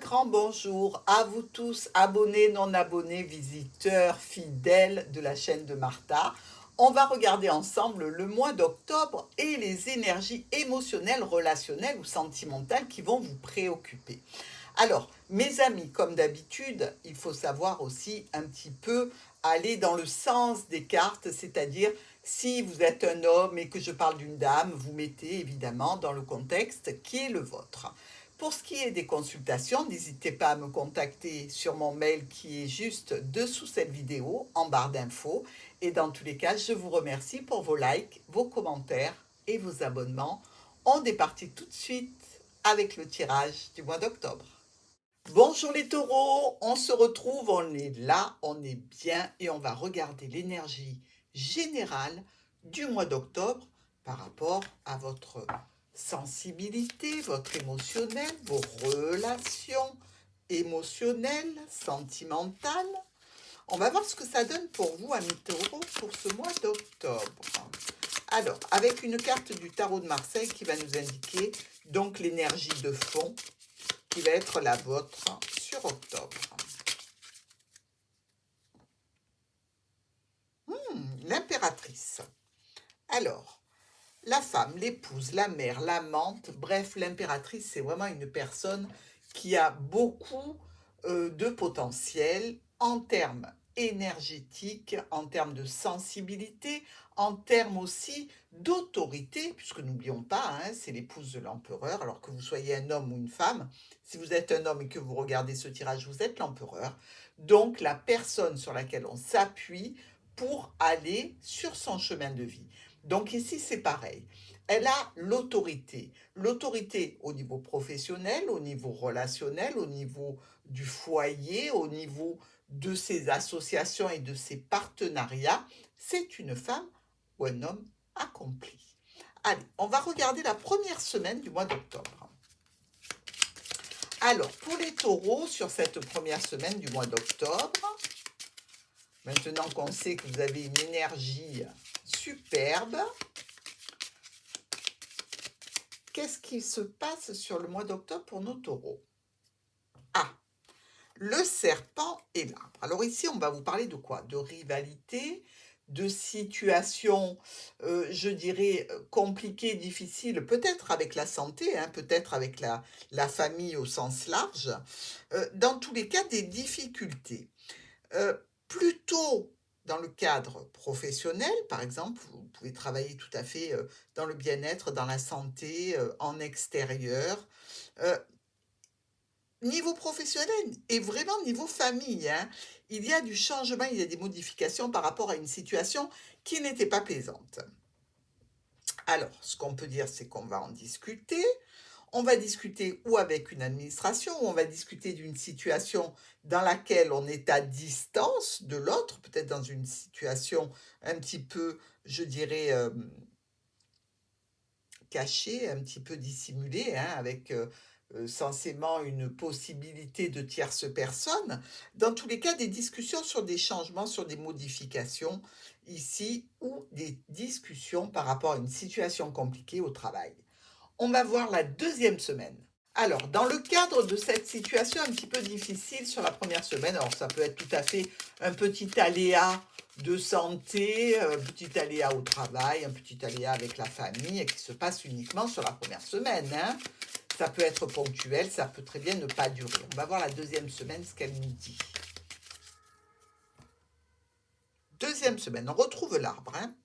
grand bonjour à vous tous, abonnés, non abonnés, visiteurs, fidèles de la chaîne de Martha. On va regarder ensemble le mois d'octobre et les énergies émotionnelles, relationnelles ou sentimentales qui vont vous préoccuper. Alors, mes amis, comme d'habitude, il faut savoir aussi un petit peu aller dans le sens des cartes, c'est-à-dire si vous êtes un homme et que je parle d'une dame, vous mettez évidemment dans le contexte qui est le vôtre. Pour ce qui est des consultations, n'hésitez pas à me contacter sur mon mail qui est juste dessous cette vidéo, en barre d'infos. Et dans tous les cas, je vous remercie pour vos likes, vos commentaires et vos abonnements. On est parti tout de suite avec le tirage du mois d'octobre. Bonjour les taureaux, on se retrouve, on est là, on est bien et on va regarder l'énergie générale du mois d'octobre par rapport à votre sensibilité, votre émotionnel, vos relations émotionnelles, sentimentales. On va voir ce que ça donne pour vous, amis taureaux, pour ce mois d'octobre. Alors, avec une carte du tarot de Marseille qui va nous indiquer donc l'énergie de fond qui va être la vôtre sur octobre. L'impératrice. Alors, la femme, l'épouse, la mère, l'amante, bref, l'impératrice, c'est vraiment une personne qui a beaucoup de potentiel en termes énergétiques, en termes de sensibilité, en termes aussi d'autorité, puisque n'oublions pas, hein, c'est l'épouse de l'empereur, alors que vous soyez un homme ou une femme. Si vous êtes un homme et que vous regardez ce tirage, vous êtes l'empereur. Donc, la personne sur laquelle on s'appuie pour aller sur son chemin de vie. Donc ici, c'est pareil. Elle a l'autorité. L'autorité au niveau professionnel, au niveau relationnel, au niveau du foyer, au niveau de ses associations et de ses partenariats. C'est une femme ou un homme accompli. Allez, on va regarder la première semaine du mois d'octobre. Alors, pour les taureaux, sur cette première semaine du mois d'octobre, maintenant qu'on sait que vous avez une énergie superbe, qu'est-ce qui se passe sur le mois d'octobre pour nos taureaux? Ah, le serpent et l'arbre. Alors ici, on va vous parler de quoi? De rivalité, de situations, je dirais, compliquées, difficiles, peut-être avec la santé, hein, peut-être avec la famille au sens large. Dans tous les cas, des difficultés. Plutôt dans le cadre professionnel, par exemple, vous pouvez travailler tout à fait dans le bien-être, dans la santé, en extérieur. Euh, Niveau professionnel et vraiment niveau famille, hein, il y a du changement, il y a des modifications par rapport à une situation qui n'était pas plaisante. Alors, ce qu'on peut dire, c'est qu'on va en discuter. On va discuter ou avec une administration, ou on va discuter d'une situation dans laquelle on est à distance de l'autre, peut-être dans une situation un petit peu, je dirais, cachée, un petit peu dissimulée, hein, avec censément une possibilité de tierce personne. Dans tous les cas, des discussions sur des changements, sur des modifications ici, ou des discussions par rapport à une situation compliquée au travail. On va voir la deuxième semaine. Alors, dans le cadre de cette situation un petit peu difficile sur la première semaine, alors ça peut être tout à fait un petit aléa de santé, un petit aléa au travail, un petit aléa avec la famille, et qui se passe uniquement sur la première semaine, hein. Ça peut être ponctuel, ça peut très bien ne pas durer. On va voir la deuxième semaine, ce qu'elle nous dit. Deuxième semaine, on retrouve l'arbre, hein.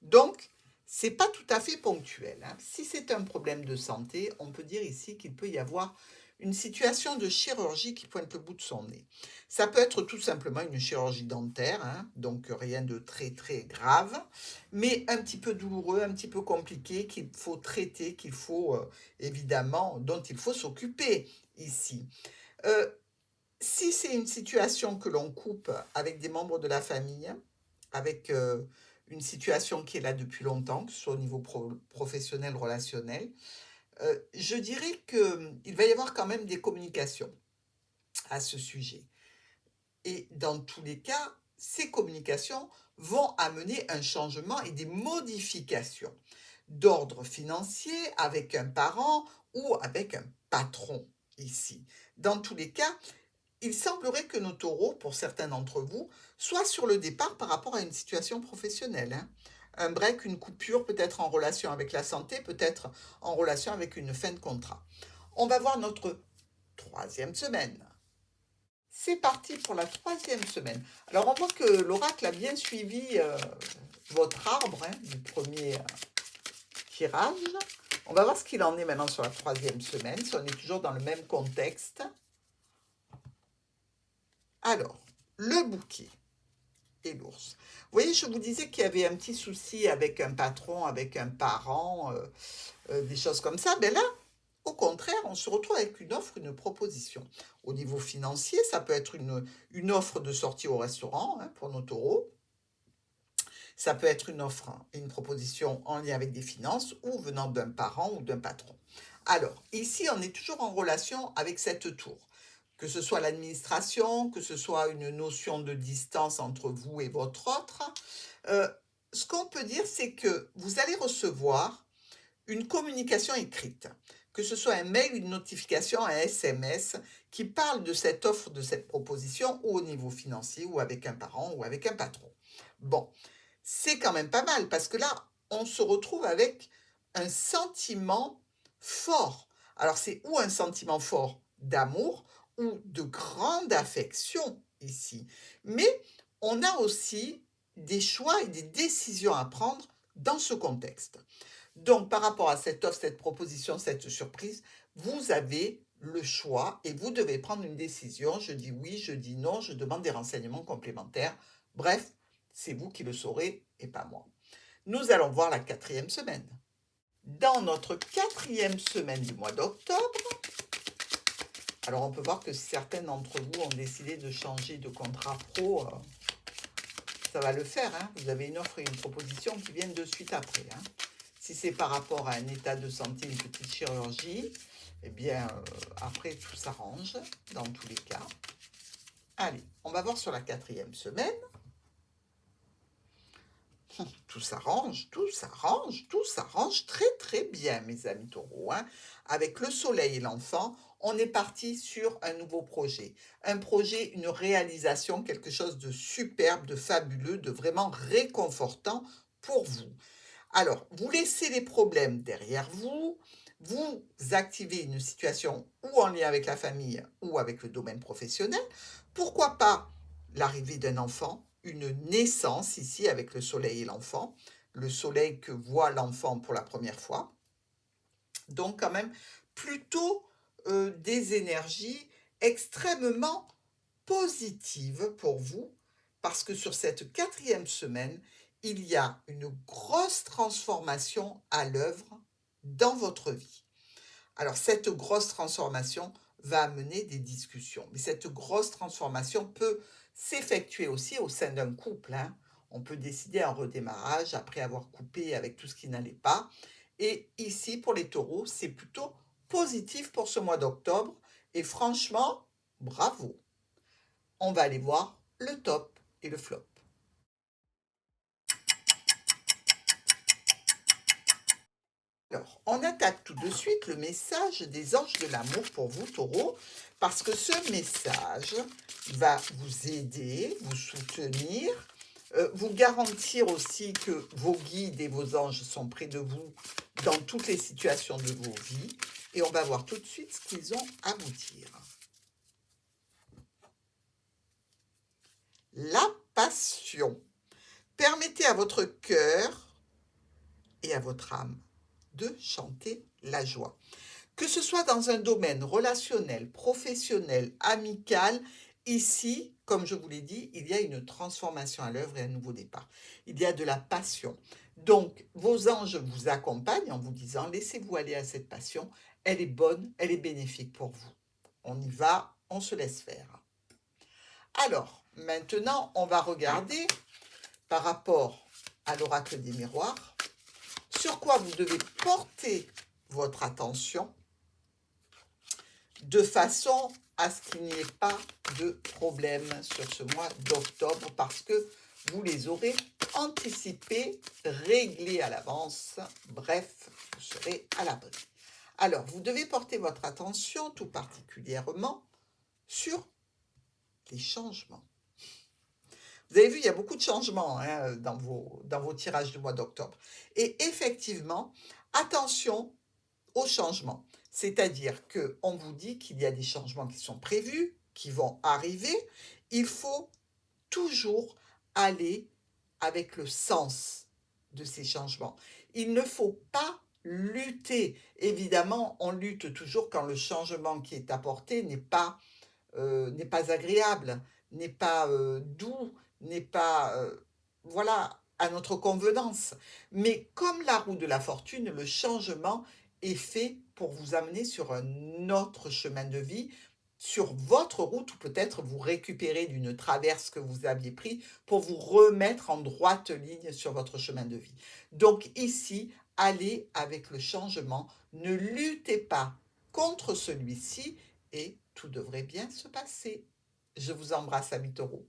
Donc, c'est pas tout à fait ponctuel, hein. Si c'est un problème de santé, on peut dire ici qu'il peut y avoir une situation de chirurgie qui pointe le bout de son nez. Ça peut être tout simplement une chirurgie dentaire, hein, donc rien de très très grave, mais un petit peu douloureux, un petit peu compliqué, qu'il faut traiter, qu'il faut évidemment, dont il faut s'occuper ici. Euh, Si c'est une situation que l'on coupe avec des membres de la famille, avec une situation qui est là depuis longtemps, que ce soit au niveau professionnel, relationnel, je dirais qu'il va y avoir quand même des communications à ce sujet. Et dans tous les cas, ces communications vont amener un changement et des modifications d'ordre financier avec un parent ou avec un patron. ici. Dans tous les cas, il semblerait que nos taureaux, pour certains d'entre vous, soient sur le départ par rapport à une situation professionnelle, hein. Un break, une coupure, peut-être en relation avec la santé, peut-être en relation avec une fin de contrat. On va voir notre troisième semaine. C'est parti pour la troisième semaine. Alors, on voit que l'oracle a bien suivi votre arbre, hein, du premier tirage. On va voir ce qu'il en est maintenant sur la troisième semaine, si on est toujours dans le même contexte. Alors, le bouquet et l'ours. Vous voyez, je vous disais qu'il y avait un petit souci avec un patron, avec un parent, des choses comme ça. Ben là, au contraire, on se retrouve avec une offre, une proposition. Au niveau financier, ça peut être une offre de sortie au restaurant, hein, pour nos taureaux. Ça peut être une offre, une proposition en lien avec des finances ou venant d'un parent ou d'un patron. Alors, ici, on est toujours en relation avec cette tour. Que ce soit l'administration, que ce soit une notion de distance entre vous et votre autre. Ce qu'on peut dire, c'est que vous allez recevoir une communication écrite, que ce soit un mail, une notification, un SMS, qui parle de cette offre, de cette proposition, ou au niveau financier, ou avec un parent, ou avec un patron. Bon, c'est quand même pas mal, parce que là, on se retrouve avec un sentiment fort. Alors, c'est ou un sentiment fort d'amour, ou de grande affection, ici. Mais on a aussi des choix et des décisions à prendre dans ce contexte. Donc, par rapport à cette offre, cette proposition, cette surprise, vous avez le choix et vous devez prendre une décision. Je dis oui, je dis non, je demande des renseignements complémentaires. Bref, c'est vous qui le saurez et pas moi. Nous allons voir la quatrième semaine. Dans notre quatrième semaine du mois d'octobre, alors on peut voir que certains d'entre vous ont décidé de changer de contrat pro. Ça va le faire, hein. Vous avez une offre et une proposition qui viennent de suite après, hein. Si c'est par rapport à un état de santé, une petite chirurgie, eh bien, après, tout s'arrange, dans tous les cas. Allez, on va voir sur la quatrième semaine. Tout s'arrange, tout s'arrange, tout s'arrange très très bien, mes amis taureaux, hein. Avec le soleil et l'enfant, on est parti sur un nouveau projet. Un projet, une réalisation, quelque chose de superbe, de fabuleux, de vraiment réconfortant pour vous. Alors, vous laissez les problèmes derrière vous, vous activez une situation ou en lien avec la famille ou avec le domaine professionnel. Pourquoi pas l'arrivée d'un enfant, une naissance ici avec le soleil et l'enfant, le soleil que voit l'enfant pour la première fois. Donc quand même plutôt des énergies extrêmement positives pour vous, parce que sur cette quatrième semaine, il y a une grosse transformation à l'œuvre dans votre vie. Alors, cette grosse transformation va amener des discussions. Mais cette grosse transformation peut s'effectuer aussi au sein d'un couple, hein. On peut décider un redémarrage après avoir coupé avec tout ce qui n'allait pas. Et ici, pour les taureaux, c'est plutôt positif pour ce mois d'octobre. Et franchement, bravo. On va aller voir le top et le flop. Alors, on attaque tout de suite le message des anges de l'amour pour vous, taureaux, parce que ce message va vous aider, vous soutenir, vous garantir aussi que vos guides et vos anges sont près de vous dans toutes les situations de vos vies. Et on va voir tout de suite ce qu'ils ont à vous dire. La passion. Permettez à votre cœur et à votre âme de chanter la joie. Que ce soit dans un domaine relationnel, professionnel, amical, ici, comme je vous l'ai dit, il y a une transformation à l'œuvre et un nouveau départ. Il y a de la passion. Donc, vos anges vous accompagnent en vous disant, laissez-vous aller à cette passion, elle est bonne, elle est bénéfique pour vous. On y va, on se laisse faire. Alors, maintenant, on va regarder par rapport à l'oracle des miroirs, sur quoi vous devez porter votre attention de façon à ce qu'il n'y ait pas de problème sur ce mois d'octobre parce que vous les aurez anticipés, réglés à l'avance. Bref, vous serez à l'abri. Alors, vous devez porter votre attention tout particulièrement sur les changements. Vous avez vu, il y a beaucoup de changements hein, dans vos tirages du mois d'octobre. Et effectivement, attention aux changements. C'est-à-dire qu'on vous dit qu'il y a des changements qui sont prévus, qui vont arriver. Il faut toujours aller avec le sens de ces changements. Il ne faut pas lutter. Évidemment, on lutte toujours quand le changement qui est apporté n'est pas agréable, n'est pas doux, n'est pas voilà à notre convenance. Mais comme la roue de la fortune, le changement est fait pour vous amener sur un autre chemin de vie, sur votre route, ou peut-être vous récupérer d'une traverse que vous aviez prise pour vous remettre en droite ligne sur votre chemin de vie. Donc ici, allez avec le changement, ne luttez pas contre celui-ci et tout devrait bien se passer. Je vous embrasse, amis taureaux.